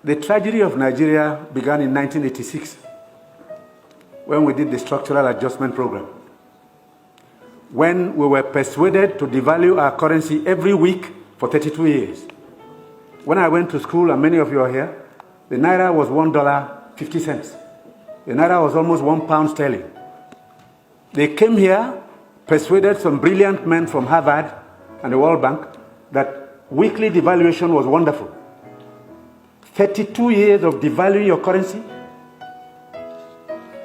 The tragedy of Nigeria began in 1986 when we did the structural adjustment program. When we were persuaded to devalue our currency every week for 32 years. When I went to school, and many of you are here, the naira was $1.50. The naira was almost £1 sterling. They came here, persuaded some brilliant men from Harvard and the World Bank that weekly devaluation was wonderful. 32 years of devaluing your currency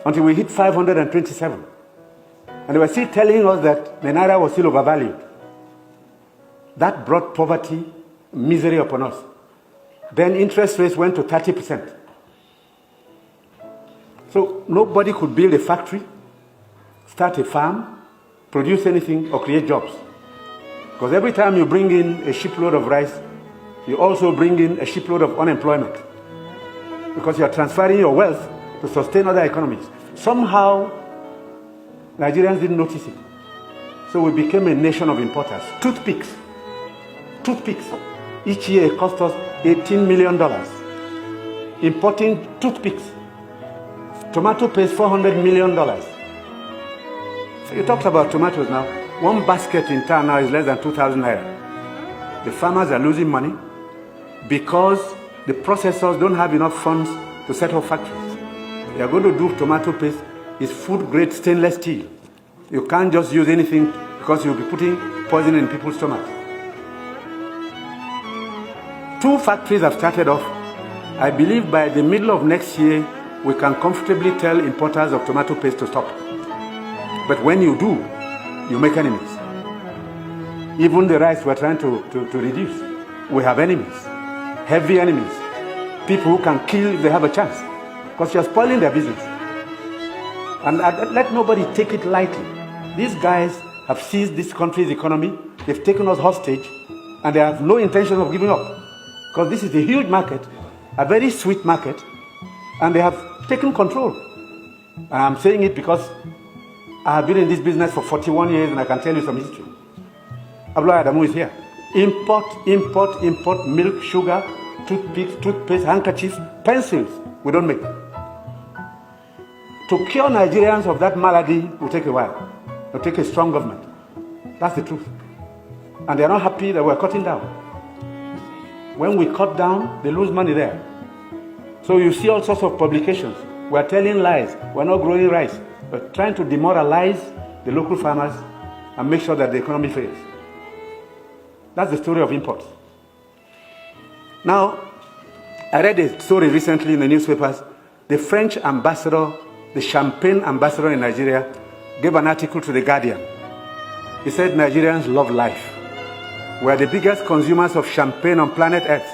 until we hit 527. And they were still telling us that the naira was still overvalued. That brought poverty, misery upon us. Then interest rates went to 30%. So nobody could build a factory, start a farm, produce anything, or create jobs. Because every time you bring in a shipload of rice, you also bring in a shipload of unemployment. Because you are transferring your wealth to sustain other economies. Somehow, Nigerians didn't notice it. So we became a nation of importers. Toothpicks. Each year it cost us $18 million. Importing toothpicks. Tomato paste, $400 million. So you talked about tomatoes now. One basket in town now is less than 2,000 naira. The farmers are losing money because the processors don't have enough funds to set up factories. They are going to do tomato paste. It's food-grade stainless steel. You can't just use anything because you'll be putting poison in people's stomachs. 2 factories have started off. I believe by the middle of next year, we can comfortably tell importers of tomato paste to stop. But when you do, you make enemies. Even the rice we're trying to reduce. We have enemies, heavy enemies. People who can kill if they have a chance. Because you're spoiling their business. And let nobody take it lightly. These guys have seized this country's economy. They've taken us hostage. And they have no intention of giving up. Because this is a huge market, a very sweet market. And they have taken control. And I'm saying it because I have been in this business for 41 years and I can tell you some history. Abdullah Adamu is here. Import milk, sugar, toothpicks, toothpaste, handkerchiefs, pencils. We don't make. To cure Nigerians of that malady will take a while. It will take a strong government. That's the truth. And they are not happy that we're cutting down. When we cut down, they lose money there. So you see all sorts of publications. We're telling lies. We're not growing rice. We're trying to demoralize the local farmers and make sure that the economy fails. That's the story of imports. Now, I read a story recently in the newspapers. The French ambassador, the champagne ambassador in Nigeria, gave an article to The Guardian. He said Nigerians love life. We are the biggest consumers of champagne on planet Earth.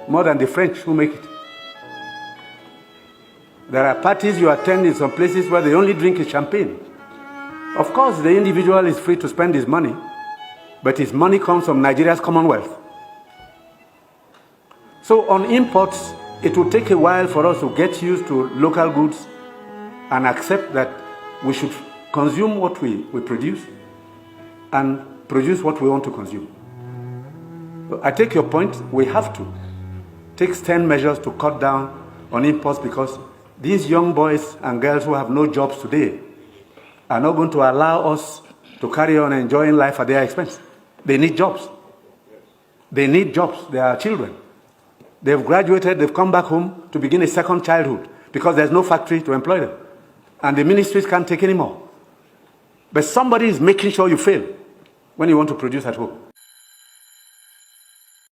More than the French who make it. There are parties you attend in some places where they only drink champagne. Of course, the individual is free to spend his money, but his money comes from Nigeria's commonwealth. So on imports, it will take a while for us to get used to local goods and accept that we should consume what we produce and produce what we want to consume. So I take your point. We have to take stern measures to cut down on imports because these young boys and girls who have no jobs today are not going to allow us to carry on enjoying life at their expense. They need jobs. They need jobs. They are children. They've graduated, they've come back home to begin a second childhood because there's no factory to employ them. And the ministries can't take any more. But somebody is making sure you fail when you want to produce at home.